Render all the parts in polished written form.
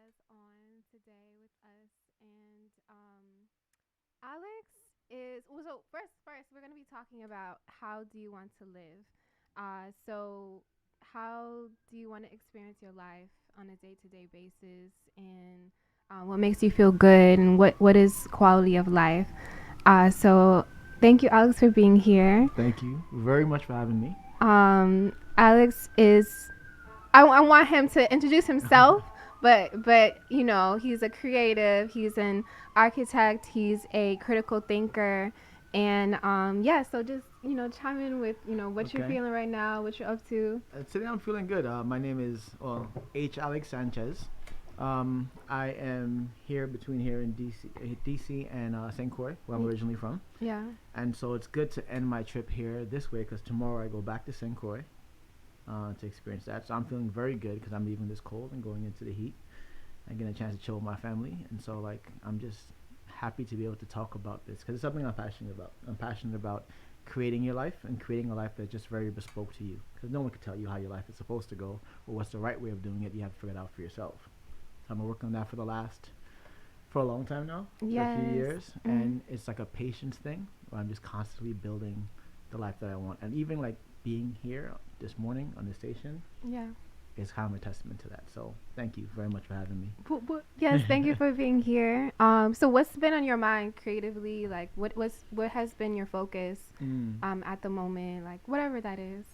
Sanchez on today with us, and Alex is well. So first, we're gonna be talking about how do you want to live. So how do you want to experience your life on a day-to-day basis, and what makes you feel good, and what is quality of life? So thank you, Alex, for being here. Thank you very much for having me. Alex is I want him to introduce himself, but he's a creative, he's an architect, he's a critical thinker, and yeah. So just chime in with what you're Okay. feeling right now, what you're up to. Today I'm feeling good. My name is H. Alex Sanchez. I am here between here in DC and St. Croix, where I'm originally from. Yeah. And so it's good to end my trip here this way because tomorrow I go back to St. Croix to experience that. So I'm feeling very good because I'm leaving this cold and going into the heat and getting a chance to chill with my family. And so I'm just happy to be able to talk about this because it's something I'm passionate about. I'm passionate about creating your life and creating a life that's just very bespoke to you because no one can tell you how your life is supposed to go or what's the right way of doing it. You have to figure it out for yourself. So I've been working on that for a long time now, Yes. for a few years, and it's like a patience thing where I'm just constantly building the life that I want. And even like being here this morning on the station Yeah. is kind of a testament to that. So thank you very much for having me. Yes, thank you for being here. So what's been on your mind creatively? Like, what has been your focus at the moment? Like, whatever that is.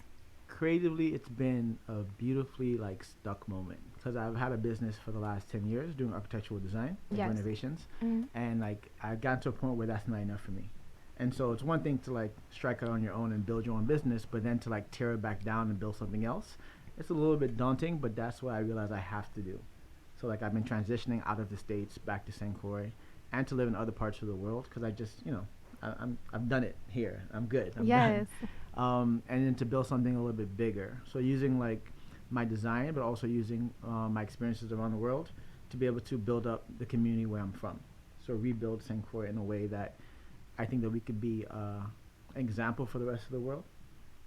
Creatively, it's been a beautifully like stuck moment because I've had a business for the last 10 years doing architectural design, like Yes. renovations, Mhm. and like I got to a point where that's not enough for me. And so it's one thing to like strike out on your own and build your own business, but then to like tear it back down and build something else, it's a little bit daunting, but that's what I realized I have to do. So like I've been transitioning out of the States back to St. Croix and to live in other parts of the world because I just, I've done it here. I'm good. I'm done. Yes. And then to build something a little bit bigger. So using like my design, but also using my experiences around the world to be able to build up the community where I'm from. So rebuild St. Croix in a way that I think that we could be an example for the rest of the world.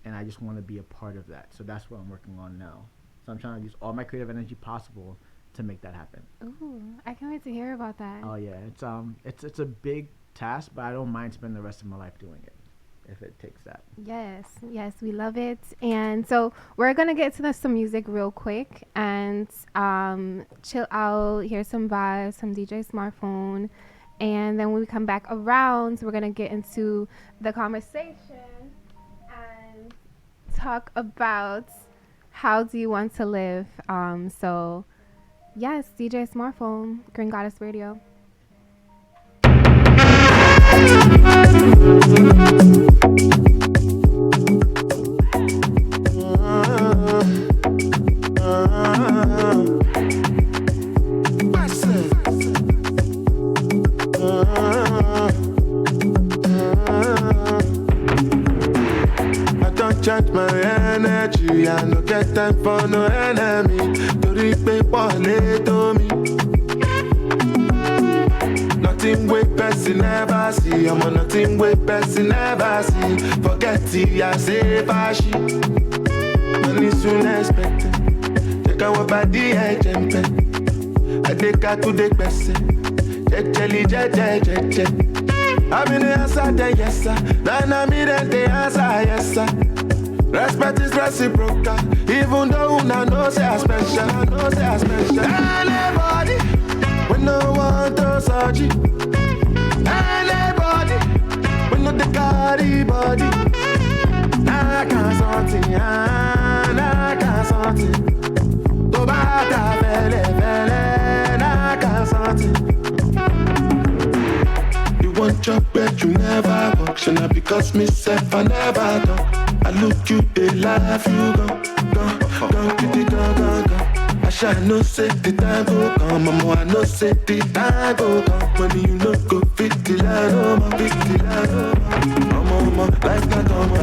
And I just want to be a part of that. So that's what I'm working on now. So I'm trying to use all my creative energy possible to make that happen. Ooh, I can't wait to hear about that. Oh yeah, it's a big task, but I don't mind spending the rest of my life doing it if it takes that. Yes, we love it. And so we're gonna get to some music real quick and chill out, hear some vibes, some DJ Smartphone, and then when we come back around, we're gonna get into the conversation and talk about how do you want to live. So yes, DJ Smartphone, Green Goddess Radio. Charge my energy, I no get time for no enemy. Torí pé pọ̀lẹ́ tó mi. Nothing wey person never see, nothing wey person never see. Forget it, I say fashi. Money soon expected. Check out what body I jump. I take her to the person. Jeje. I'm in the answer, then yes sir. Then I'm in the answer, yes sir. Respect is reciprocal, even though I know say I special. Anybody, we no want to search it. Anybody, we no the carry body. I can't something. To bata fele, I can't something. You want your bed, you never walk. Should not because myself I never talk. I look you, they laugh, you go. I shall no say the time go come, mama, I no say the time go come. When you no go fit the line, oh my, fit the line, oh mama, life not on my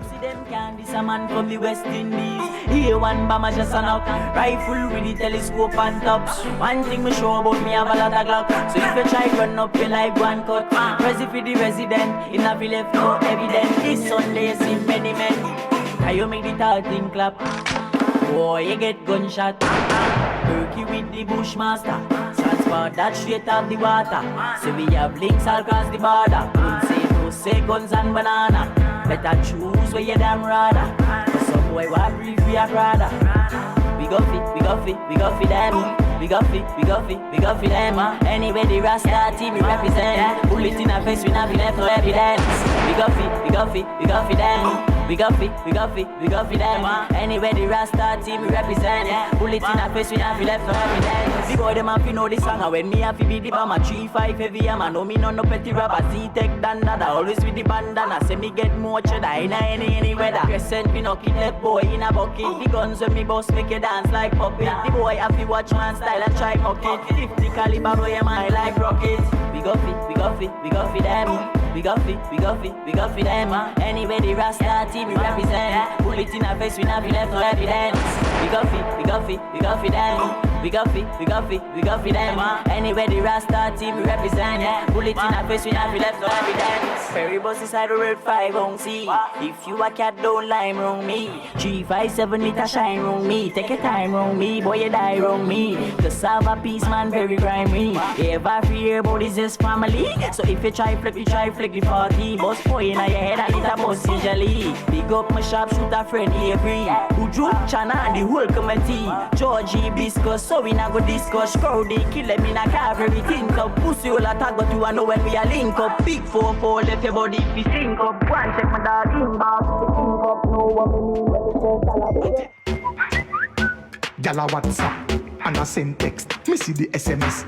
See them candy, some man from the West Indies. Here one bomber just an out. Rifle with the telescope and tops. One thing me sure about me have a lot of Glock. So if you try run up your life one cut. Resi for the resident, in a be left no evidence. This Sunday see many men. How you make the tall thing clap? boy, you get gunshot. Turkey with the bushmaster. Transport that straight off the water. So we have links all across the border. Don't say no, say guns and banana. Better choose where you damn rather. Cause some boy want brief we are rather. We go fit, we go fit, we go fit them. We go fit, we go fit, we go fit them. Anyway the Rasta team we represent. Bullet in our face, we not be left no evidence. We go fit, we go fit, we go fit them. We go fit, we go fit, we go fit them. Anyway the Rasta team we represent. Bullet in our face, we not be left no evidence. The boy them have to know the song. And when me have to be the bomber 3-5 heavy, man know me no petty rapper. Z-Tech dandada, always with the bandana. Say me get more cheddar in any weather. Crescent me no kid left boy in a bucket. The guns when me boss make you dance like puppet. The boy have to watch man style and try mock it. 50 caliber boy am I like rocket. We go fit, we go fit, we go fit them. We go fit, we go fit, we go fit them. Anyway the Rasta team we represent. Bullet in our face, we not be left no evidence. We go fit, we go fit, we go fit them. We go fit, we go fit, we go fit them. Anyway the Rasta team we represent. Bullet in our face, we not be left no evidence. Ferry bus inside the red 5 on C. If you a cat, don't lie wrong me. 357 it a shine wrong me. Take your time wrong me, boy you die wrong me. Cause have a peace man very grimy. Ever fear about is his family. So if you try flip the 40. Bust boy in your head and it a bust usually. Big up my sharp shooter friend Avery. Buju, Chana and the whole committee. Georgie Biscuit, so we not go discuss. Crowdy, kill them in a car, everything up. Pussy all attack, but you know when we a link up. Big 4-4, left your body if you stink up. One check my dog inbox, link up. No one me mean when Gyal a WhatsApp and I send text. Me see the SMS.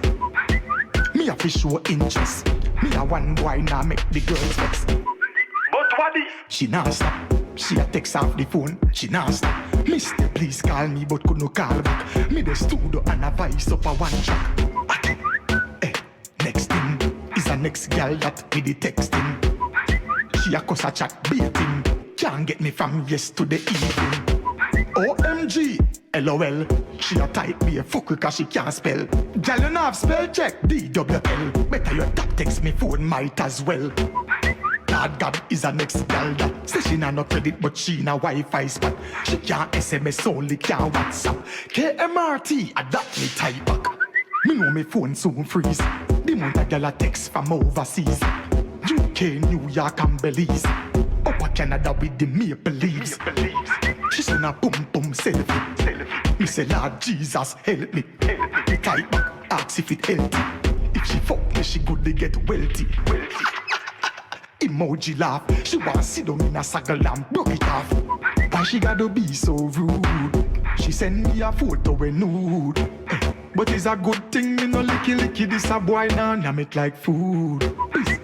Me a fi show interest. Me a one boy now make the girls vex. But what if? She nah stop. She a text off the phone. She nah stop. Mister, please call me, but could no call back. Me the studio and a voice up a one track. Next thing is a next girl that me the texting. She a cuss a chat baiting. Can't get me from yes to the evening. OMG, LOL. She a type be a fuck cause she can't spell. Girl you know have spell check DWL. Better you tap text me phone might as well. God is a next girl that say she nah no credit but she na Wi-Fi spot. She can't SMS only can't WhatsApp. KMRT adapt me type back. Me know me phone soon freeze. The month a girl a text from overseas. UK, New York and Belize. Up a Canada with the maple leaves. She send a boom selfie. Me say Lord Jesus help me. Me type back, ask if it healthy. If she fuck me, she good to get wealthy. Emoji laugh. She want sit down in a saddle and broke it off. Why she gotta be so rude? She send me a photo when nude. But it's a good thing me no licky. This a boy now yam it like food. Please.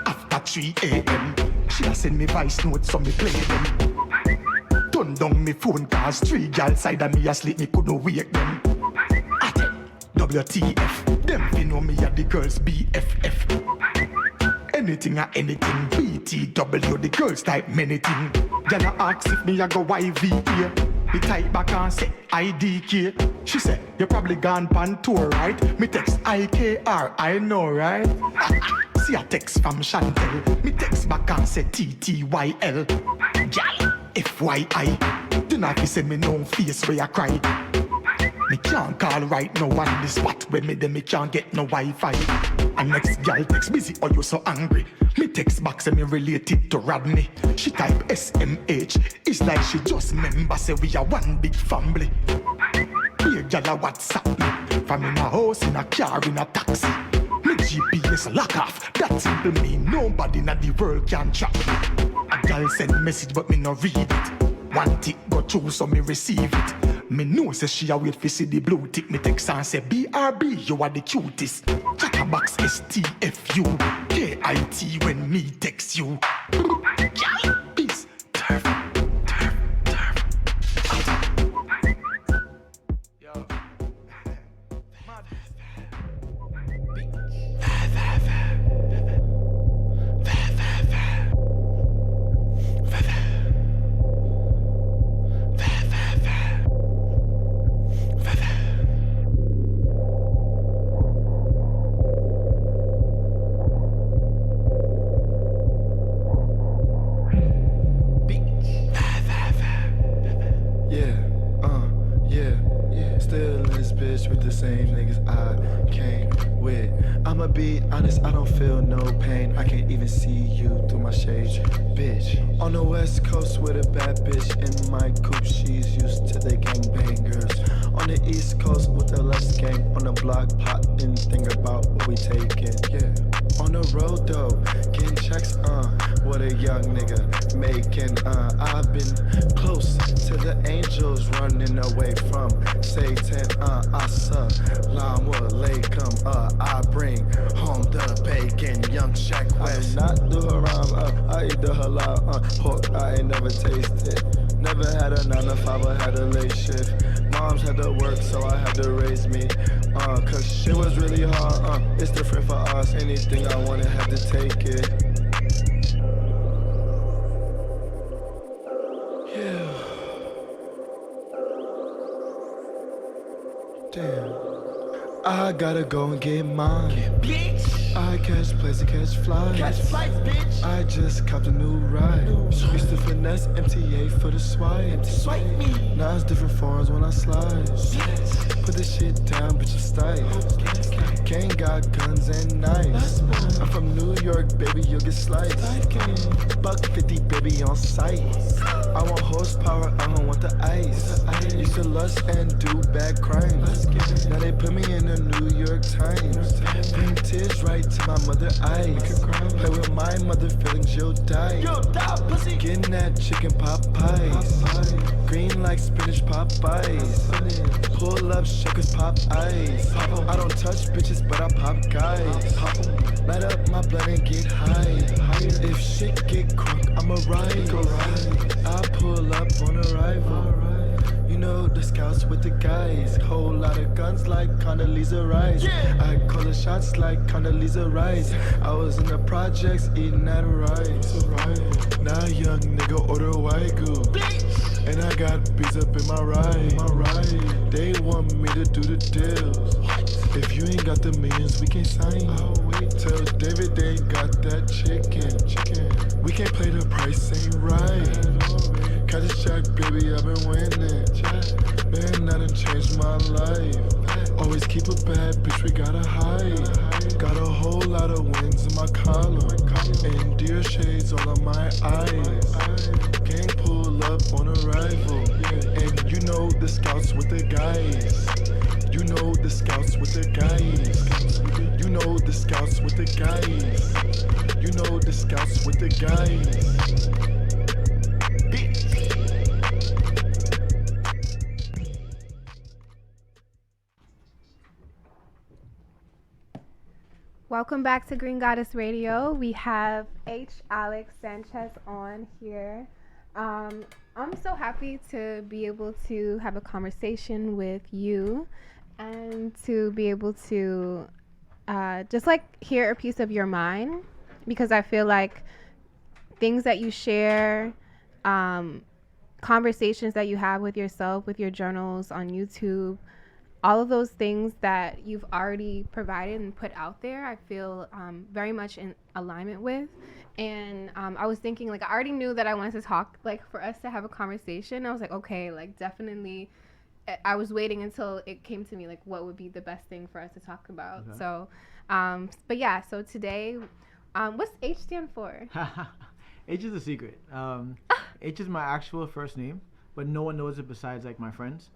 After 3 a.m. she a send me voice notes so me play them. Turn down me phone cause 3 girls side of me asleep, me couldn't wake them. WTF, them fi know me a the girls BFF. Anything or anything, BTW, the girls type many thing. Gyal a ask if me a go YVA. Me type back and say IDK. She said, you probably gone pan tour, right? Me text IKR, I know, right? See a text from Chantel. Me text back and say TTYL. Gyal, FYI. Do not send me no face where I cry. Me can't call right now on the spot when me can't get no Wi-Fi. And next girl text busy or you so angry. Me text back say me related to Rodney. She type SMH. It's like she just member say we are one big family. Be a girl a WhatsApp me. From in a house, in a car, in a taxi. Me GPS lock off. That simple mean nobody in the world can track me. A girl send message but me no read it. One tick go through so me receive it. Me know say she a wait for see the blue tick. Me text and say BRB, you are the cutest. Chatterbox STFU KIT when me text you. Peace. Turf. Yo. bitch with the same niggas I came with. I'ma be honest, I don't feel no pain. I can't even see you through my shades, bitch. On the west coast with a bad bitch in my coupe, she's used to the gangbangers. On the east coast with the less gang, on the block plotting, think about what we taking, yeah. On the road though, getting checks, what a young nigga making, I've been close to the angels, running away from Satan, assalamu alaikum, I bring home the bacon, young Shaq West. I do not do haram, I eat the halal, pork I ain't never tasted. Never had a 9 to 5, I had a late shift. Moms had to work, so I had to raise me. Cause shit was really hard, it's different for us. Anything I wanted, had to take it. Yeah. Damn. I gotta go and get mine. Bitch. I catch planes and catch flies. Catch flights, bitch. I just copped a new ride. Used to finesse MTA for the swipe. Swipe me. Now it's different forms when I slide. Bitch. Put this shit down, bitch, I'm style. Gang got guns and knives. I'm from New York, baby, you'll get sliced. Buck 50, baby, on sight. I want horsepower, I don't want the ice. Used to lust and do bad crimes. Now they put me in the New York Times. Bring tears right to my mother eyes. Play with my mother feelings, you'll die. Getting that chicken pot pies. Green like spinach Popeyes. Pull up, shakers pop ice. I don't touch bitches, but I pop guys. Light up my blood and get high. If shit get crunk, I'ma ride. I pull up on arrival. You know the scouts with the guys. Whole lot of guns like Condoleezza Rice. I call the shots like Condoleezza Rice. I was in the projects eating that rice. Now young nigga order Wagyu. And I got beats up in my ride. They want me to do the deals. If you ain't got the millions, we can't sign. Tell David they ain't got that chicken. We can't play the price, ain't right. Catch a check, baby, I've been winning. Man, I done changed my life. Always keep a bad bitch, we gotta hide. Got a whole lot of wins in my column. And deer shades all on my eyes. Gang pull up on arrival. And you know the scouts with the guys. You know the scouts with the guys. You know the scouts with the guys. You know the scouts with the guys. Welcome back to Green Goddess Radio. We have Alex Sanchez on here. I'm so happy to be able to have a conversation with you and to be able to just like hear a piece of your mind, because I feel like things that you share, conversations that you have with yourself, with your journals on YouTube, all of those things that you've already provided and put out there, I feel very much in alignment with. And I was thinking, like, I already knew that I wanted to talk, like, for us to have a conversation. I was like, okay, like, definitely. I was waiting until it came to me, like, what would be the best thing for us to talk about. Okay. So, but yeah, so today, what's H stand for? H is a secret. H is my actual first name, but no one knows it besides, like, my friends.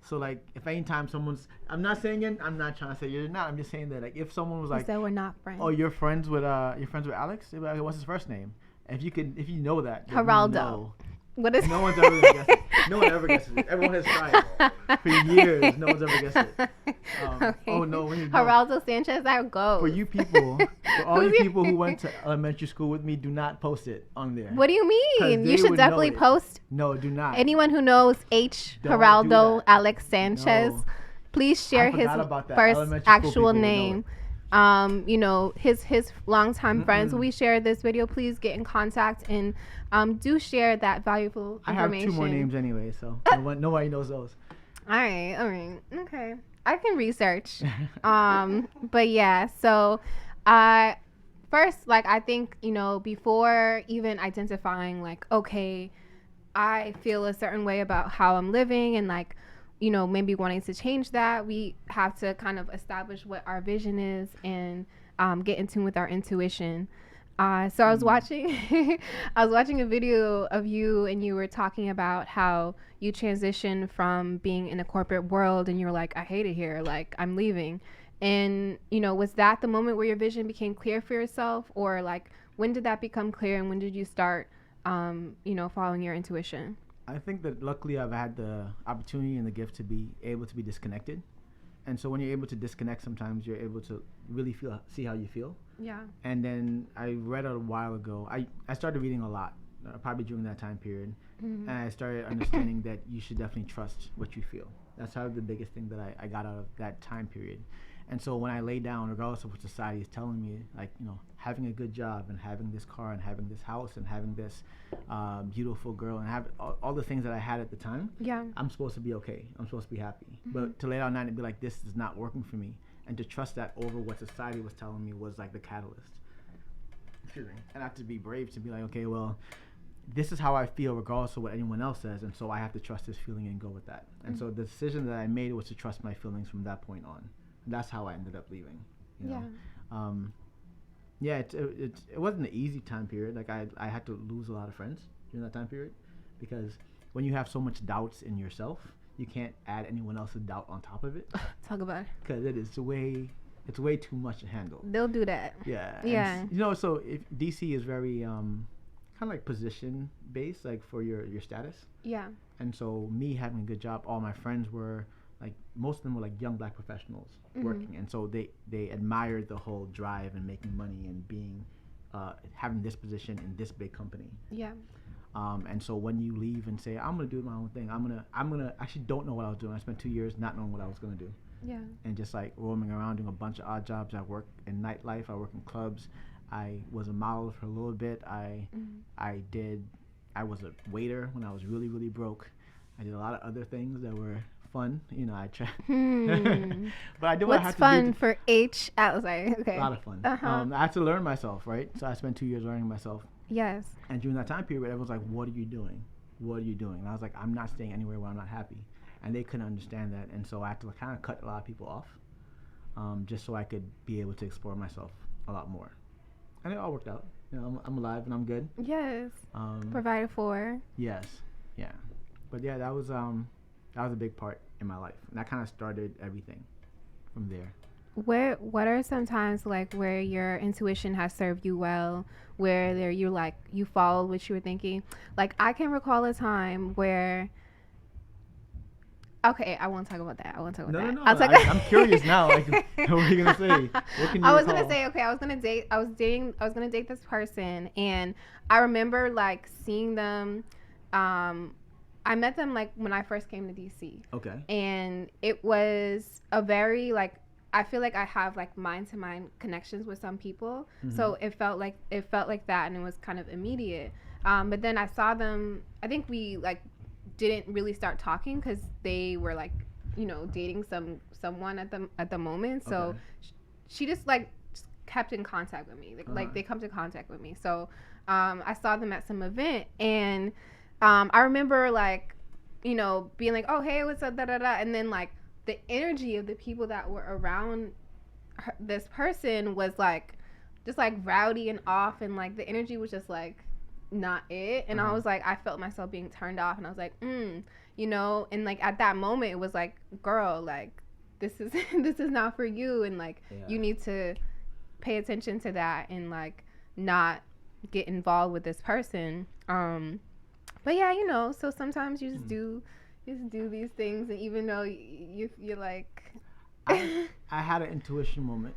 So, like, if anytime someone's, I'm not saying it, I'm not trying to say you're not, I'm just saying that, like, if someone was like, so we're not friends. Oh, you're friends with Alex? They'd be like, what's his first name? And if you know that, Geraldo. You know. What is no one's ever gonna guess it. No one ever guesses it. Everyone has tried for years. No one's ever guessed it. Okay. Oh no, Geraldo Sanchez, that goes. For you people, for all you people who went to elementary school with me, do not post it on there. What do you mean? You should definitely post. No, do not. Anyone who knows Geraldo Alex Sanchez, please share his first actual name. You know, his longtime friends. When we share this video, please get in contact and do share that valuable information. I have 2 more names anyway, so nobody knows those. All right, okay. I can research. But yeah, so first, like, I think, you know, before even identifying, like, okay, I feel a certain way about how I'm living and, like, maybe wanting to change that, we have to kind of establish what our vision is and get in tune with our intuition. So I was watching, I was watching a video of you, and you were talking about how you transitioned from being in the corporate world, and you were like, I hate it here, like I'm leaving. And was that the moment where your vision became clear for yourself, or like when did that become clear, and when did you start, following your intuition? I think that luckily I've had the opportunity and the gift to be able to be disconnected. And so when you're able to disconnect, sometimes you're able to really see how you feel. Yeah. And then I read a while ago, I started reading a lot, probably during that time period. And I started understanding that you should definitely trust what you feel. That's probably the biggest thing that I got out of that time period. And so when I lay down, regardless of what society is telling me, like, having a good job and having this car and having this house and having this beautiful girl and have all the things that I had at the time, Yeah. I'm supposed to be okay. I'm supposed to be happy. But to lay down at night and be like, this is not working for me, and to trust that over what society was telling me was like the catalyst. Excuse me. And I have to be brave to be like, okay, well, this is how I feel regardless of what anyone else says, and so I have to trust this feeling and go with that. And so the decision that I made was to trust my feelings from that point on. And that's how I ended up leaving. It wasn't an easy time period. Like I had to lose a lot of friends during that time period, because when you have so much doubts in yourself, you can't add anyone else's doubt on top of it. Talk about it. Because it's way too much to handle. They'll do that. Yeah. Yeah. So if DC is very kind of like position based, like for your status. Yeah. And so me having a good job, all my friends were like, most of them were like young black professionals working, and so they admired the whole drive and making money and being having this position in this big company. Yeah. And so when you leave and say, I'm gonna do my own thing, I'm gonna actually don't know what I was doing. I spent 2 years not knowing what I was gonna do. Yeah. And just like roaming around doing a bunch of odd jobs. I work in nightlife. I work in clubs. I was a model for a little bit. I was a waiter when I was really, really broke. I did a lot of other things that were fun. I tried. But I did what I had What's to fun do. for H? Okay. A lot of fun. I had to learn myself, right? So I spent 2 years learning myself. Yes. And during that time period, everyone's like, what are you doing? What are you doing? And I was like, I'm not staying anywhere where I'm not happy. And they couldn't understand that. And so I had to kind of cut a lot of people off, just so I could be able to explore myself a lot more. And it all worked out. I'm alive and I'm good. Yes. Provided for. Yes. Yeah. But yeah, that was a big part in my life. And that kind of started everything from there. What are some times like where your intuition has served you well, where you followed what you were thinking? Like I can recall a time where. Okay, I won't talk about that. No. I'm curious now. Like, what are you gonna say? What can you I was recall? gonna say, okay, I was gonna date this person, and I remember like seeing them. I met them like when I first came to DC. Okay. And it was a very like, I feel like I have like mind to mind connections with some people. So it felt like that, and it was kind of immediate. But then I saw them. I think we like didn't really start talking because they were like, dating someone at the moment. So Okay. she just like kept in contact with me. Like they come to contact with me. So I saw them at some event, and I remember like, being like, oh hey, what's up, da da da, and then like the energy of the people that were around this person was like just like rowdy and off, and like the energy was just like not it. And I was like, I felt myself being turned off, and I was like, and like at that moment it was like, girl, like this is this is not for you, and like you need to pay attention to that and like not get involved with this person. But yeah, so sometimes you just do these things, and even though you're like I had an intuition moment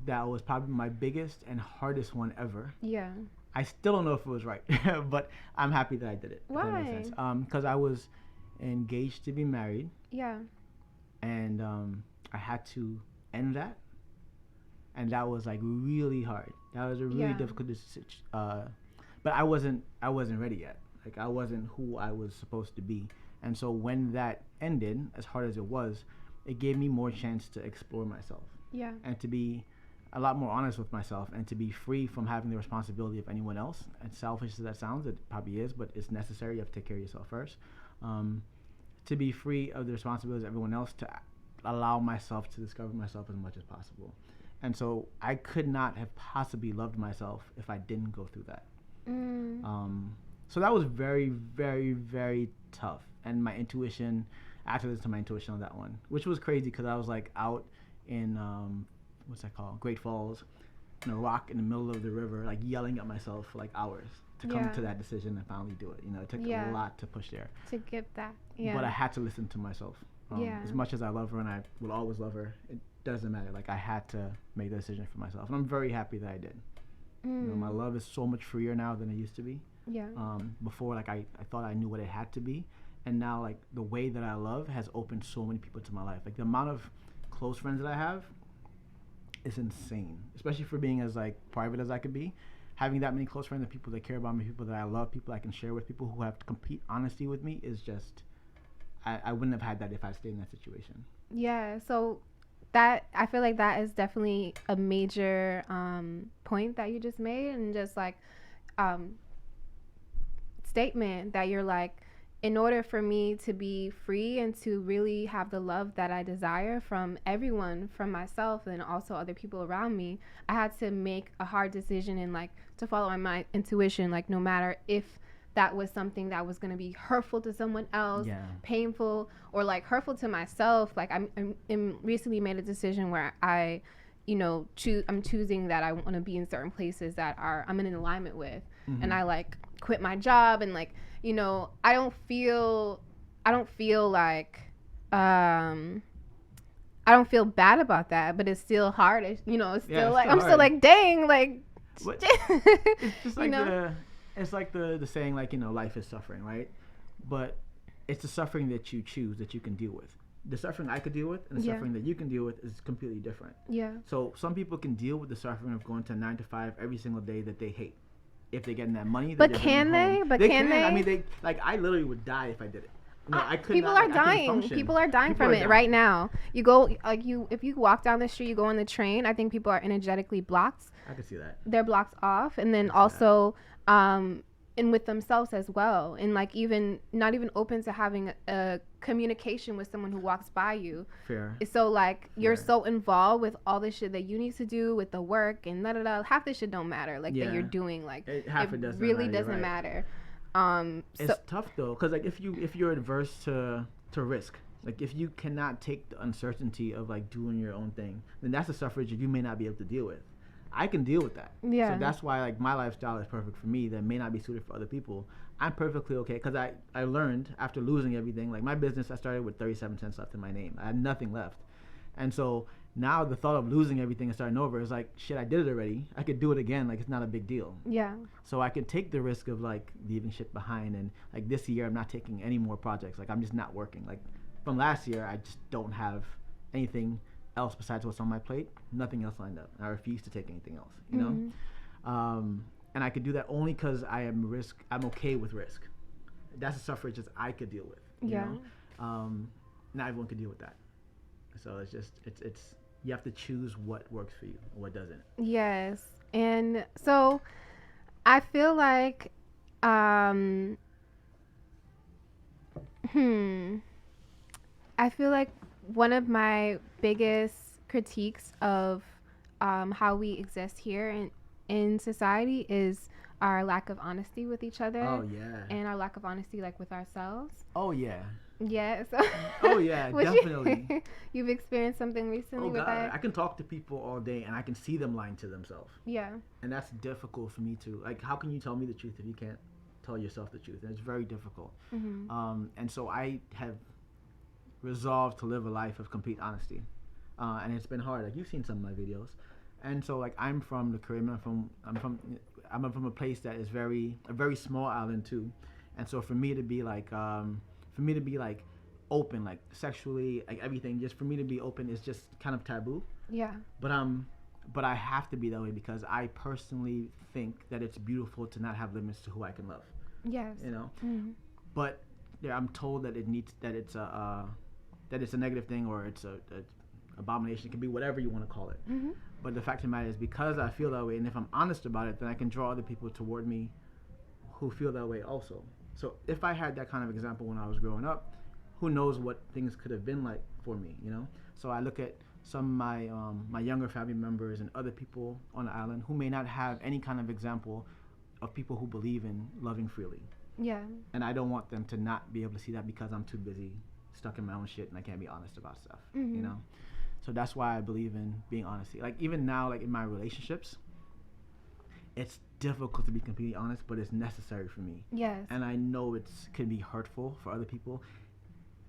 that was probably my biggest and hardest one ever. Yeah. I still don't know if it was right, but I'm happy that I did it. Why? If that makes sense. Because I was engaged to be married. Yeah. And I had to end that, and that was like really hard. That was a really difficult decision. But I wasn't ready yet. Like I wasn't who I was supposed to be. And so when that ended, as hard as it was, it gave me more chance to explore myself. Yeah. And to be a lot more honest with myself, and to be free from having the responsibility of anyone else. And selfish as that sounds, it probably is, but it's necessary. You have to take care of yourself first. to be free of the responsibilities of everyone else, to allow myself to discover myself as much as possible. And so I could not have possibly loved myself if I didn't go through that. So that was very, very, very tough. And my intuition, I had to listen to my intuition on that one, which was crazy because I was like out in, what's that called? Great Falls, in a rock in the middle of the river, like yelling at myself for like hours to come to that decision and finally do it. You know, it took a lot to push there. To get that. Yeah. But I had to listen to myself. As much as I love her and I will always love her, it doesn't matter. Like I had to make the decision for myself. And I'm very happy that I did. You know, my love is so much freer now than it used to be. Yeah. Before, like I thought I knew what it had to be. And now like the way that I love has opened so many people to my life. Like the amount of close friends that I have is insane. Especially for being as like private as I could be. Having that many close friends and people that care about me, people that I love, people I can share with, people who have complete honesty with me is just, I wouldn't have had that if I stayed in that situation. Yeah, so that, I feel like that is definitely a major point that you just made, and just like statement that you're like, in order for me to be free and to really have the love that I desire from everyone, from myself and also other people around me, I had to make a hard decision and like to follow my intuition, like no matter if that was something that was going to be hurtful to someone else, painful, or like hurtful to myself. Like I'm recently made a decision where I, you know, I'm choosing that I want to be in certain places that I'm in alignment with. And I like quit my job, and like, you know, I don't feel like I don't feel bad about that, but it's still hard. You know, it's still like, I'm still like, dang, like, it's just like, you know? It's like the saying, like, you know, life is suffering, right? But it's the suffering that you choose that you can deal with. The suffering I could deal with and the suffering that you can deal with is completely different. Yeah. So some people can deal with the suffering of going to 9 to 5 every single day that they hate. If they're getting that money, but can they? But can they? I mean, they, like, I literally would die if I did it. No, I couldn't. People are dying. People are dying from it right now. You go, like, if you walk down the street, you go on the train, I think people are energetically blocked. I can see that. They're blocked off. And then also, and with themselves as well. And like, not even open to having a communication with someone who walks by you. Fair. So like, you're so involved with all the shit that you need to do with the work and half the shit don't matter. Like that you're doing, like it really doesn't matter. It's tough though, because like if you're adverse to risk, like if you cannot take the uncertainty of like doing your own thing, then that's a suffrage you may not be able to deal with. I can deal with that. Yeah. So that's why like my lifestyle is perfect for me. That may not be suited for other people. I'm perfectly okay because I learned after losing everything. Like my business, I started with 37 cents left in my name. I had nothing left, and so now the thought of losing everything and starting over is like, shit, I did it already. I could do it again. Like, it's not a big deal. Yeah. So I could take the risk of like leaving shit behind, and like this year I'm not taking any more projects. Like I'm just not working. Like from last year I just don't have anything else besides what's on my plate. Nothing else lined up. I refuse to take anything else, you know? And I could do that only because I'm okay with risk. That's a suffrage that I could deal with. You know? Not everyone could deal with that. So it's just, it's you have to choose what works for you or what doesn't. Yes. And so I feel like, I feel like one of my biggest critiques of how we exist here in society is our lack of honesty with each other. Oh, yeah. And our lack of honesty, like, with ourselves. Oh, yeah. Yeah. So oh, yeah, definitely. You've experienced something recently with that? I can talk to people all day, and I can see them lying to themselves. Yeah. And that's difficult for me, too. Like, how can you tell me the truth if you can't tell yourself the truth? And it's very difficult. And so I have resolved to live a life of complete honesty. And it's been hard. Like, you've seen some of my videos. And so, like, I'm from the Caribbean. I'm from a place that is a very small island, too. And so for me to be like open, like sexually, like everything, just for me to be open is just kind of taboo. Yeah. But I have to be that way because I personally think that it's beautiful to not have limits to who I can love. Yes. You know. But yeah, I'm told that it's a negative thing, or it's a abomination. It can be whatever you want to call it. But the fact of the matter is, because I feel that way, and if I'm honest about it, then I can draw other people toward me who feel that way also. So if I had that kind of example when I was growing up, who knows what things could have been like for me, you know? So I look at some of my younger family members and other people on the island who may not have any kind of example of people who believe in loving freely. Yeah. And I don't want them to not be able to see that because I'm too busy stuck in my own shit and I can't be honest about stuff, you know? So that's why I believe in being honest. Like even now, like in my relationships, it's difficult to be completely honest, but it's necessary for me. Yes. And I know can be hurtful for other people,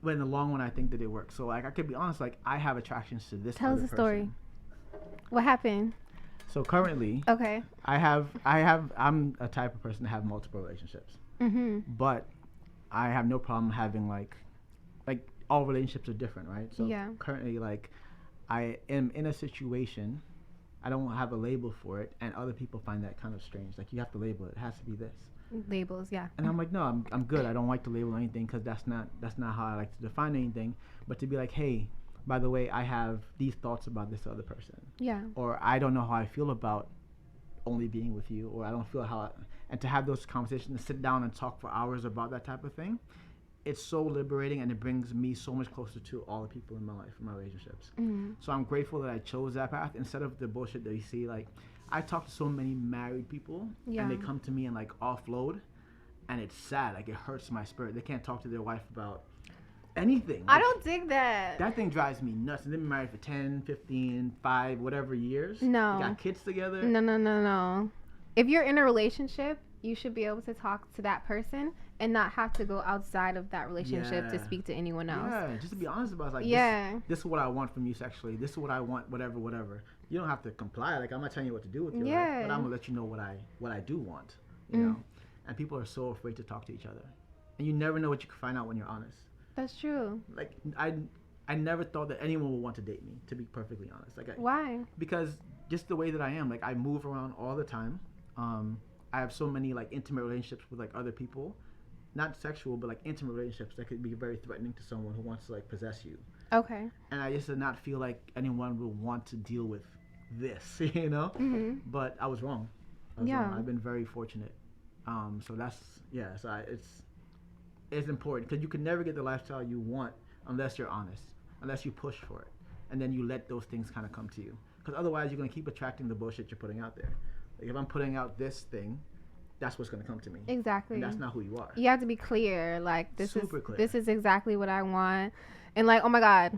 but in the long run, I think that it works. So like I could be honest, like I have attractions to this. Tell us other a story. person. What happened? So currently, Okay. I'm a type of person to have multiple relationships, but I have no problem having like all relationships are different, right? So currently, like I am in a situation, I don't have a label for it, and other people find that kind of strange. Like you have to label it. It has to be this. Labels, yeah. And I'm like, no, I'm good. I don't like to label anything because that's not how I like to define anything. But to be like, hey, by the way, I have these thoughts about this other person. Yeah. Or I don't know how I feel about only being with you, or I don't feel and to have those conversations and sit down and talk for hours about that type of thing, it's so liberating and it brings me so much closer to all the people in my life, in my relationships. So I'm grateful that I chose that path instead of the bullshit that you see. Like I talk to so many married people and they come to me and like offload, and it's sad. Like it hurts my spirit. They can't talk to their wife about anything. I don't dig that. That thing drives me nuts. And they've been married for 10, 15, 5, whatever years. No. They got kids together. No. If you're in a relationship, you should be able to talk to that person and not have to go outside of that relationship to speak to anyone else. Yeah, just to be honest about it. Like, this is what I want from you sexually. This is what I want, whatever. You don't have to comply. Like, I'm not telling you what to do with your life, but I'm going to let you know what I do want, you know? And people are so afraid to talk to each other. And you never know what you can find out when you're honest. That's true. Like, I never thought that anyone would want to date me, to be perfectly honest. Like, why? Because just the way that I am. Like, I move around all the time. I have so many like intimate relationships with like other people, not sexual, but like intimate relationships that could be very threatening to someone who wants to like possess you. Okay. And I just did not feel like anyone would want to deal with this, you know? But I was wrong. I've been very fortunate. So that's, so it's important because you can never get the lifestyle you want unless you're honest, unless you push for it. And then you let those things kind of come to you. Because otherwise you're going to keep attracting the bullshit you're putting out there. Like if I'm putting out this thing, that's what's going to come to me. Exactly. And that's not who you are. You have to be clear. Like this clear. This is exactly what I want. And like, oh my God,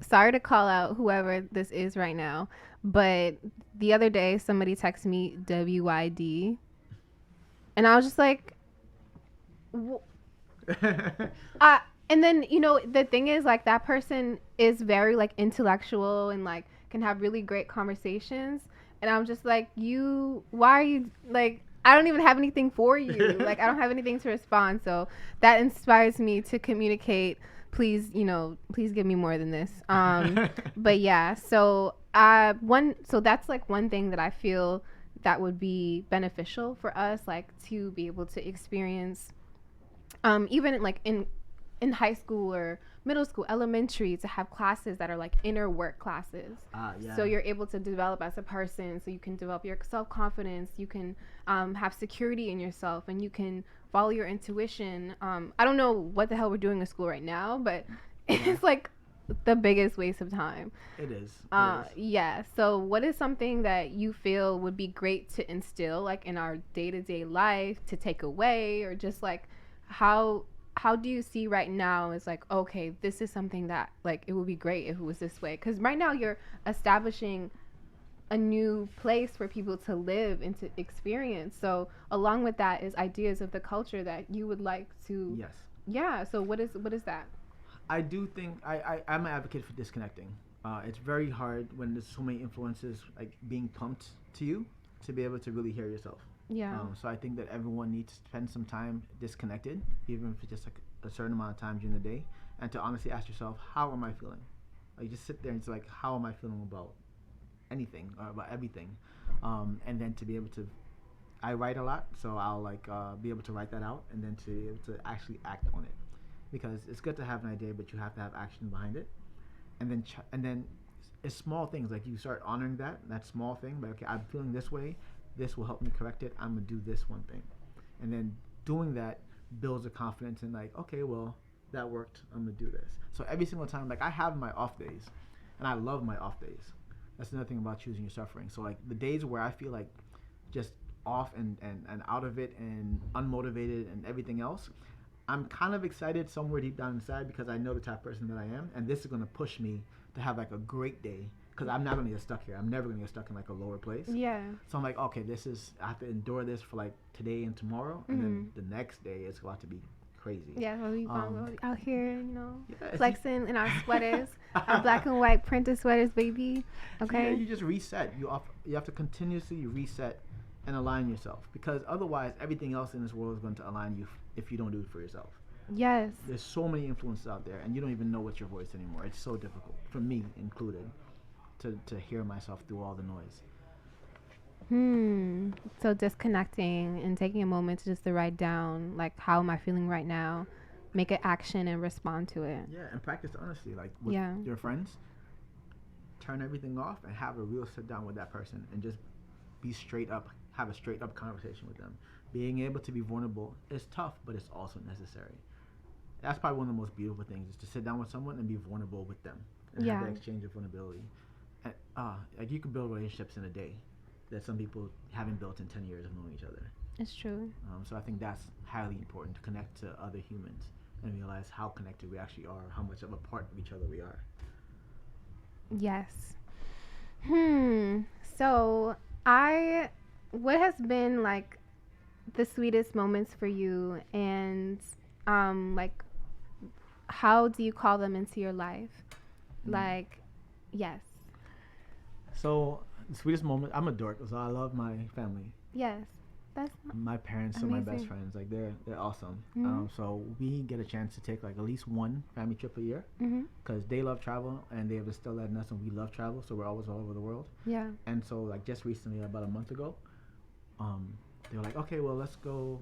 sorry to call out whoever this is right now, but the other day somebody texted me WID, and I was just like, and then the thing is like that person is very like intellectual and like can have really great conversations. And I'm just like, why are you, like, I don't even have anything for you. Like, I don't have anything to respond. So that inspires me to communicate. Please, please give me more than this. But yeah, so that's like one thing that I feel that would be beneficial for us, like to be able to experience, even like in high school or middle school, elementary, to have classes that are like inner work classes. So you're able to develop as a person, so you can develop your self-confidence, you can have security in yourself, and you can follow your intuition. I don't know what the hell we're doing in school right now, but it's like the biggest waste of time. It is. Yeah. So what is something that you feel would be great to instill like in our day-to-day life, to take away, or just like how do you see right now is like, okay, this is something that like it would be great if it was this way? Because right now you're establishing a new place for people to live and to experience. So along with that is ideas of the culture that you would like to. Yes. Yeah. So what is that? I do think I'm an advocate for disconnecting. It's very hard when there's so many influences like being pumped to you to be able to really hear yourself. Yeah. So I think that everyone needs to spend some time disconnected, even if it's just like a certain amount of time during the day, and to honestly ask yourself, how am I feeling? Like just sit there and it's like, how am I feeling about anything or about everything? And then to be able to, I write a lot, so I'll like be able to write that out and then to be able to actually act on it, because it's good to have an idea, but you have to have action behind it, and then it's small things like you start honoring that small thing. But okay, I'm feeling this way. This will help me correct it. I'm gonna do this one thing, and then doing that builds a confidence in like, okay, well, that worked. I'm gonna do this. So every single time, like I have my off days, and I love my off days. That's another thing about choosing your suffering. So like the days where I feel like just off and out of it and unmotivated and everything else, I'm kind of excited somewhere deep down inside because I know the type of person that I am, and this is gonna push me to have like a great day. Because I'm not gonna get stuck here. I'm never gonna get stuck in like a lower place. Yeah. So I'm like, okay, I have to endure this for like today and tomorrow, and then the next day it's about to be crazy. Yeah, well, we out here, you know, Yeah, flexing in our sweaters, our black and white printed sweaters, baby. Okay. Yeah, you just reset. You have to continuously reset and align yourself, because otherwise everything else in this world is going to align you if you don't do it for yourself. Yes. There's so many influences out there, and you don't even know what's your voice anymore. It's so difficult, for me included, to hear myself through all the noise. So disconnecting and taking a moment to just to write down, like, how am I feeling right now? Make an action and respond to it. Yeah, and practice honesty. Like with your friends, turn everything off and have a real sit down with that person and just be straight up, have a straight up conversation with them. Being able to be vulnerable is tough, but it's also necessary. That's probably one of the most beautiful things, is to sit down with someone and be vulnerable with them and have that exchange of vulnerability. And, like you can build relationships in a day that some people haven't built in 10 years of knowing each other. It's true. So I think that's highly important, to connect to other humans and realize how connected we actually are, how much of a part of each other we are. Yes. So what has been like the sweetest moments for you, and like how do you call them into your life? Like, yes. So the sweetest moment, I'm a dork, so I love my family. Yes. That's my parents are my best friends. Like they're awesome. So we get a chance to take like at least one family trip a year, because they love travel and they have instilled that in us, and we love travel, so we're always all over the world. Yeah. And so like just recently, about a month ago, they were like, okay, well let's go.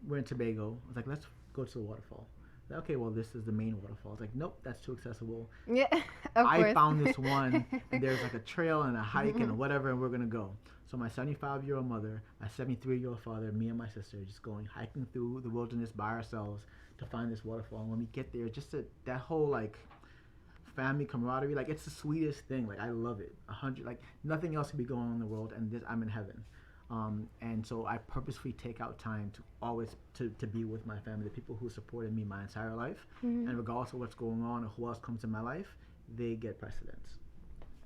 We're in Tobago. I was like, let's go to the waterfall. Like, okay, well this is the main waterfall. I was like, nope, that's too accessible. Yeah. I found this one, and there's like a trail and a hike and whatever, and we're gonna go. So my 75-year-old mother, my 73-year-old father, me and my sister just going hiking through the wilderness by ourselves to find this waterfall. And when we get there, just that whole like family camaraderie, like it's the sweetest thing. Like I love it. Like nothing else could be going on in the world, and I'm in heaven. And so I purposefully take out time to always to be with my family, the people who supported me my entire life. And regardless of what's going on or who else comes in my life, they get precedence.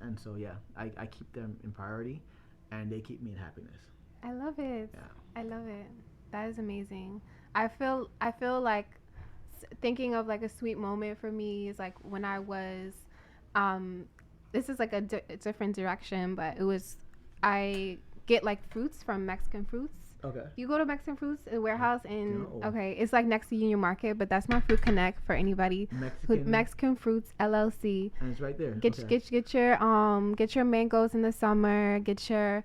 And so yeah, I keep them in priority, and they keep me in happiness. I love it. Yeah. I love it. That is amazing. I feel like thinking of like a sweet moment for me is like when I was, this is like a different direction, but it was, I get like fruits from Mexican Fruits. Okay. You go to Mexican Fruits, a warehouse, and okay, it's like next to Union Market, but that's my Fruit Connect for anybody. Mexican Fruits LLC. And it's right there. Get your mangoes in the summer. Get your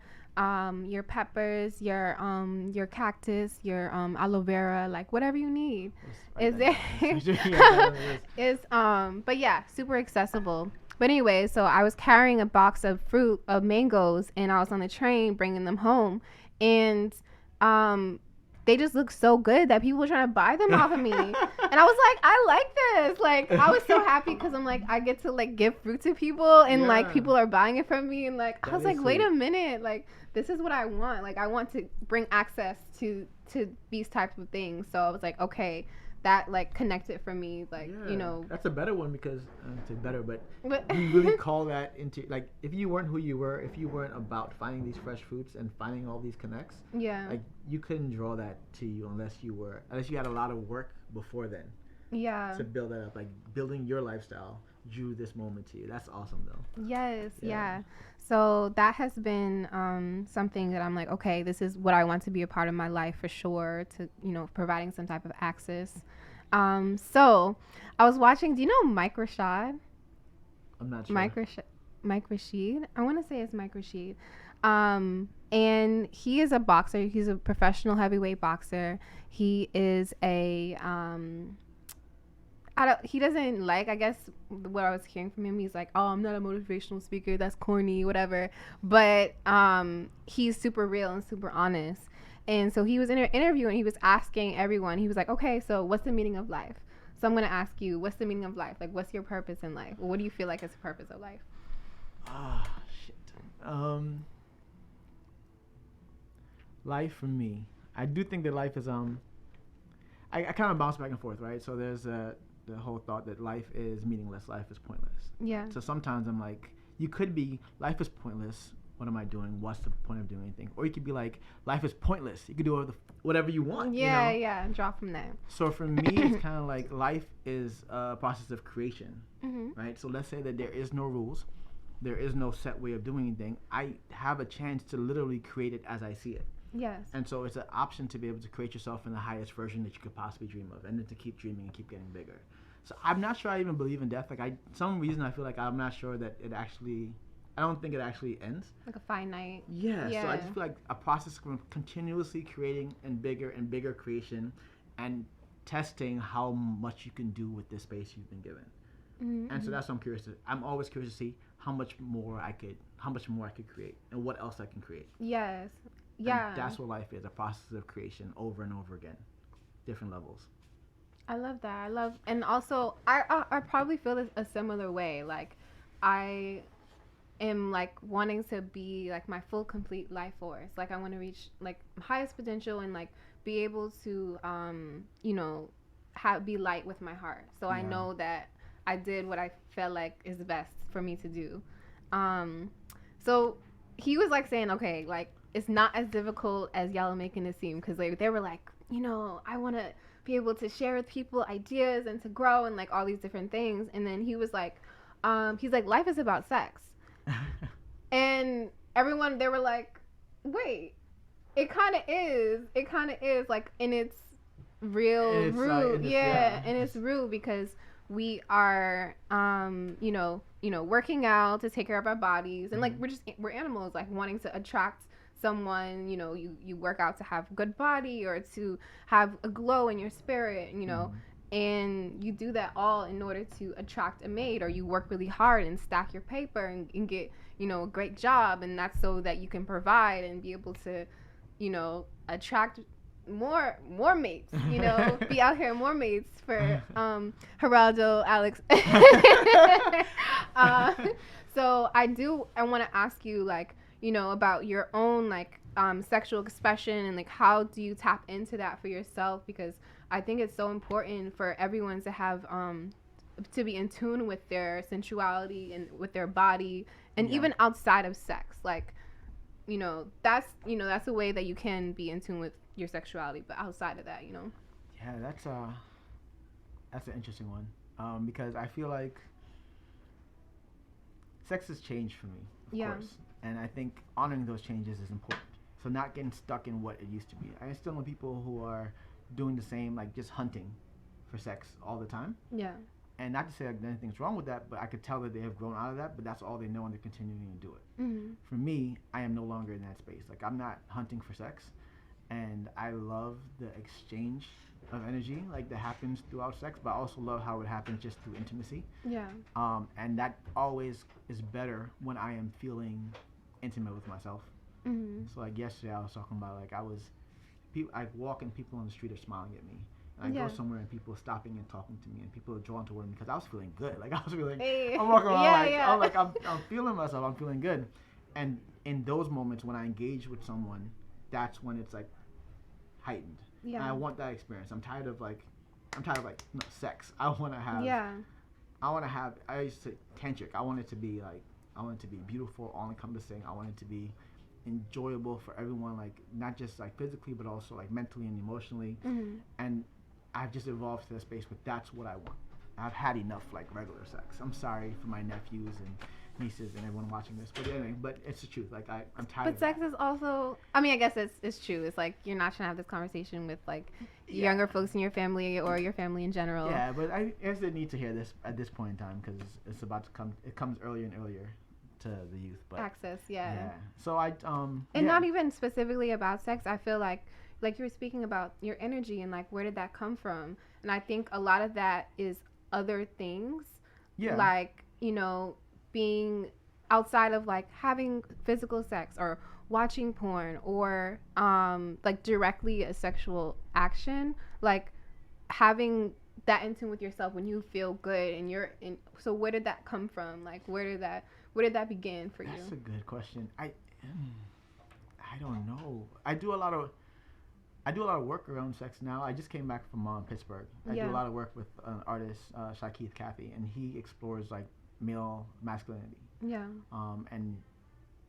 peppers, your cactus, your aloe vera, like whatever you need. Is there? But yeah, super accessible. But anyway, so I was carrying a box of mangoes, and I was on the train bringing them home, and they just looked so good that people were trying to buy them off of me. And I was like, I like this. Like, I was so happy because I'm like, I get to like give fruit to people, and like people are buying it from me. And like, I was like, wait a minute. Like, this is what I want. Like, I want to bring access to these types of things. So I was like, okay, that like connected for me. Like, you know. That's a better one, because, it's better, but you really call that into, like, if you weren't who you were, if you weren't about finding these fresh fruits and finding all these connects, like, you couldn't draw that to you unless you had a lot of work before then. Yeah. To build that up, like building your lifestyle drew this moment to you. That's awesome though. Yes. Yeah. So that has been something that I'm like, okay, this is what I want to be a part of my life for sure, to, you know, providing some type of access. So I was watching, do you know Mike Rashad? I'm not sure. Mike Rashid. I want to say it's Mike Rashid. And he is a boxer. He's a professional heavyweight boxer. He is he doesn't like, I guess what I was hearing from him, he's like, oh, I'm not a motivational speaker, that's corny, whatever. But he's super real and super honest. And so he was in an interview, and he was asking everyone, he was like, okay, so what's the meaning of life? So I'm gonna ask you, what's the meaning of life? Like, what's your purpose in life? What do you feel like is the purpose of life? Ah, shit. Life for me, I do think that life is I kind of bounce back and forth, right? So there's the whole thought that life is meaningless, life is pointless. Yeah. So sometimes I'm like, you could be, life is pointless. What am I doing? What's the point of doing anything? Or you could be like, life is pointless. You could do whatever you want. Yeah, you know? yeah. Draw from there. So for me, it's kind of like life is a process of creation, Mm-hmm. right? So let's say that there is no rules, there is no set way of doing anything. I have a chance to literally create it as I see it. Yes. And so it's an option to be able to create yourself in the highest version that you could possibly dream of, and then to keep dreaming and keep getting bigger. So I'm not sure I even believe in death. Like some reason I feel like I'm not sure that it actually, I don't think it actually ends. Like a finite. Yeah. Yeah. So I just feel like a process of continuously creating and bigger creation, and testing how much you can do with this space you've been given. Mm-hmm. And so that's what I'm always curious to see how much more I could create, and what else I can create. Yes. Yeah. And that's what life is, a process of creation over and over again, different levels. I love that. And also I probably feel this a similar way. Like I am like wanting to be like my full complete life force. Like I want to reach like highest potential and like be able to be light with my heart. So I know that I did what I felt like is best for me to do. So he was like saying, okay, like it's not as difficult as y'all are making it seem, because like they were like, I want to be able to share with people ideas and to grow and like all these different things. And then he was like, life is about sex. And everyone, they were like, wait, it kind of is like in its real root. And it's real because we are working out to take care of our bodies, and like we're animals, like wanting to attract someone. You work out to have a good body or to have a glow in your spirit, and you do that all in order to attract a mate, or you work really hard and stack your paper and get a great job, and that's so that you can provide and be able to attract more mates, be out here more mates for Geraldo, Alex. So I want to ask you, like, about your own like sexual expression, and like how do you tap into that for yourself, because I think it's so important for everyone to have to be in tune with their sensuality and with their body, and even outside of sex, like that's a way that you can be in tune with your sexuality, but outside of that, Yeah, that's an interesting one, because I feel like sex has changed for me, of course, and I think honoring those changes is important. So not getting stuck in what it used to be. I still know people who are doing the same, like just hunting for sex all the time. Yeah. And not to say like anything's wrong with that, but I could tell that they have grown out of that, but that's all they know and they're continuing to do it. Mm-hmm. For me, I am no longer in that space. Like I'm not hunting for sex, and I love the exchange of energy like that happens throughout sex, but I also love how it happens just through intimacy. Yeah. And that always is better when I am feeling intimate with myself. Mm-hmm. So like yesterday I was talking about like I walk and people on the street are smiling at me. And I go somewhere and people are stopping and talking to me, and people are drawn toward me because I was feeling good. Like I was feeling, I'm walking around I'm feeling myself. I'm feeling good. And in those moments when I engage with someone, that's when it's like heightened. Yeah. And I want that experience. I'm tired of sex. I want to have. Yeah. I used to tantric. I want it to be beautiful, all encompassing. I want it to be enjoyable for everyone, like not just like physically but also like mentally and emotionally. Mm-hmm. And I've just evolved to that space, but that's what I want. I've had enough like regular sex. I'm sorry for my nephews and nieces and everyone watching this, but anyway, but it's the truth. Like I'm tired. But sex is also, I mean, I guess it's true. It's like you're not trying to have this conversation with like younger folks in your family or your family in general. Yeah, but I guess they need to hear this at this point in time because it's about to come. It comes earlier and earlier to the youth. But access, yeah. So and not even specifically about sex. I feel like you were speaking about your energy and like where did that come from? And I think a lot of that is other things. Yeah. Like being outside of like having physical sex or watching porn or like directly a sexual action, like having that in tune with yourself when you feel good and you're in. So where did that come from? Like where did that begin for you? That's a good question. I don't know. I do a lot of work around sex now. I just came back from Pittsburgh. I do a lot of work with an artist, Shakeith Kathy, and he explores like male masculinity. Yeah. And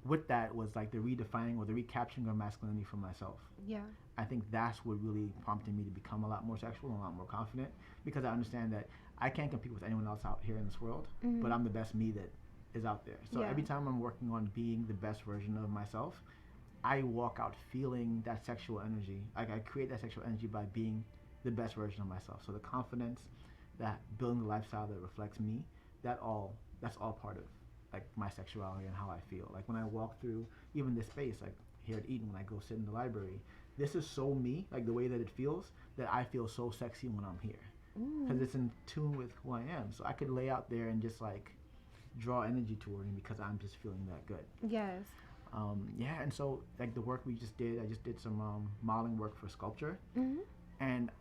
with that was like the redefining or the recapturing of masculinity for myself. Yeah. I think that's what really prompted me to become a lot more sexual and a lot more confident, because I understand that I can't compete with anyone else out here in this world, but I'm the best me that is out there. So every time I'm working on being the best version of myself, I walk out feeling that sexual energy. Like I create that sexual energy by being the best version of myself. So the confidence, that building the lifestyle that reflects me, that's all part of like my sexuality and how I feel. Like when I walk through even this space, like here at Eden, when I go sit in the library, this is so me, like the way that it feels, that I feel so sexy when I'm here. Because it's in tune with who I am. So I could lay out there and just like draw energy toward me because I'm just feeling that good. Yes. And so like the work we just did, I just did some modeling work for sculpture, and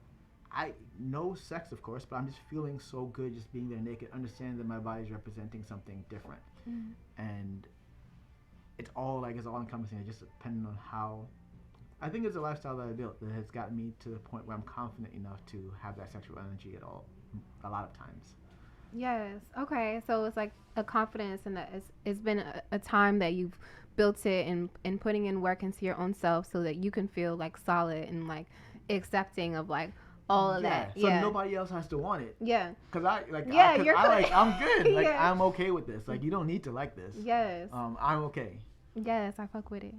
I know sex, of course, but I'm just feeling so good just being there naked, understanding that my body's representing something different, and it's all encompassing. It just depending on how. I think it's a lifestyle that I built that has gotten me to the point where I'm confident enough to have that sexual energy at all, a lot of times. Yes. Okay. So it's like a confidence, and that it's been a time that you've built it and putting in work into your own self so that you can feel like solid and like accepting of like all of that. So nobody else has to want it. Yeah. Cause I'm good. Like Yeah. I'm okay with this. Like you don't need to like this. Yes. I'm okay. Yes, I fuck with it.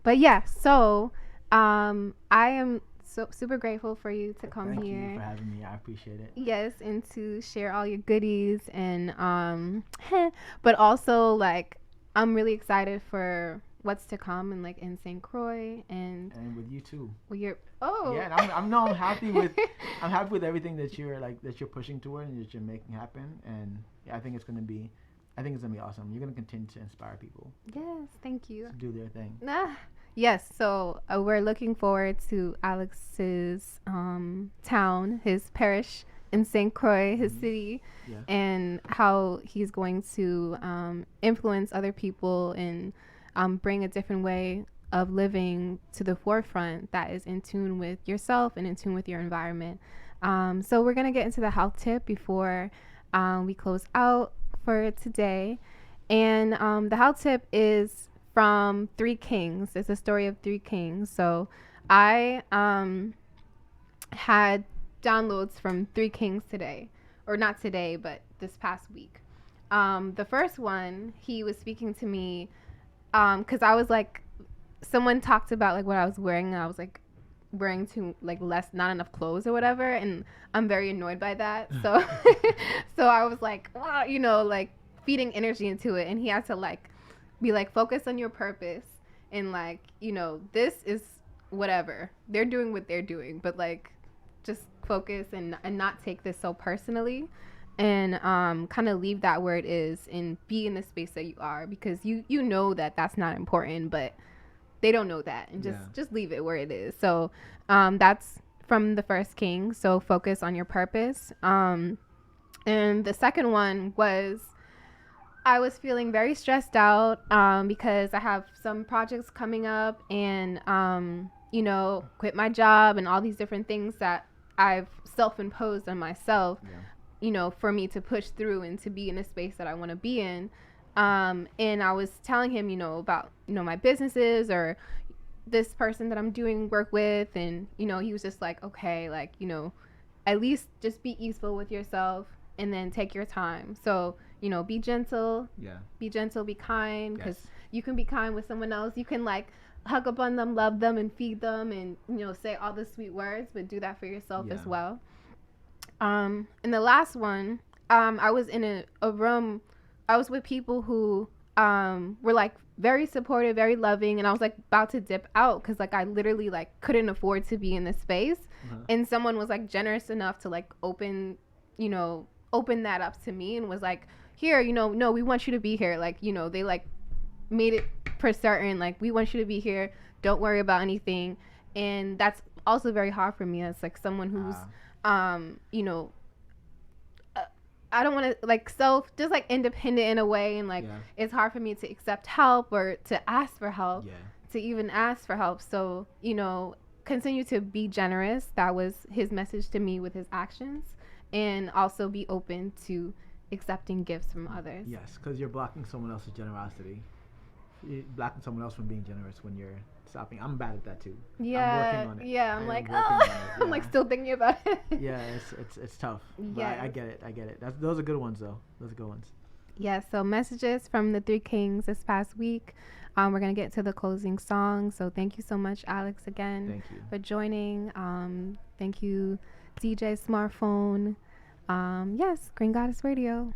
But yeah, so I am so super grateful for you to come Thank here. Thank you for having me. I appreciate it. Yes, and to share all your goodies and but also like I'm really excited for what's to come and like in St. Croix and with you too. Well, you're yeah, and I'm happy with everything that you're pushing toward and that you're making happen, and yeah, I think it's gonna be awesome. You're gonna continue to inspire people. Yes, thank you. To do their thing. Yes, so we're looking forward to Alex's town, his parish in St. Croix, his city, and how he's going to influence other people and bring a different way of living to the forefront that is in tune with yourself and in tune with your environment. So we're going to get into the health tip before we close out for today. And the health tip is from Three Kings. It's a story of three kings. So I had downloads from Three Kings today, or not today, but this past week. The first one, he was speaking to me because I was like, someone talked about like what I was wearing, and I was like wearing too like not enough clothes or whatever, and I'm very annoyed by that. So so I was like, wow, like feeding energy into it, and he had to like be like, focus on your purpose, and like, this is whatever they're doing, what they're doing, but like just focus and not take this so personally, and kind of leave that where it is and be in the space that you are, because you know that that's not important, but they don't know that, and just leave it where it is. So that's from the first king. So focus on your purpose. And the second one was, I was feeling very stressed out because I have some projects coming up, and quit my job and all these different things that I've self-imposed on myself, for me to push through and to be in a space that I want to be in. And I was telling him, about, my businesses or this person that I'm doing work with. And, he was just like, okay, like, at least just be easeful with yourself and then take your time. So, be gentle, be kind, because you can be kind with someone else. You can like hug up on them, love them, and feed them, and, say all the sweet words, but do that for yourself as well. And the last one, I was in a room. I was with people who were like very supportive, very loving, and I was like about to dip out because like I literally like couldn't afford to be in this space, and someone was like generous enough to like open that up to me and was like, here, no, we want you to be here, like, they like made it for certain, like, we want you to be here, don't worry about anything. And that's also very hard for me as like someone who's you know, I don't want to like just like independent in a way, and like it's hard for me to accept help or to ask for help, to even ask for help. So you know, continue to be generous. That was his message to me with his actions, and also be open to accepting gifts from others. Yes, because you're blocking someone else's generosity. You're blocking someone else from being generous when you're stopping. I'm bad at that too. Yeah, I'm working on it. Yeah, I'm like, oh, I'm like still thinking about it. Yeah, it's tough. Yeah, I get it. Those are good ones though. Those are good ones. Yeah. So messages from the Three Kings this past week. We're gonna get to the closing song. So thank you so much, Alex, again. Thank you for joining. Thank you, DJ Smartphone. Yes, Green Goddess Radio.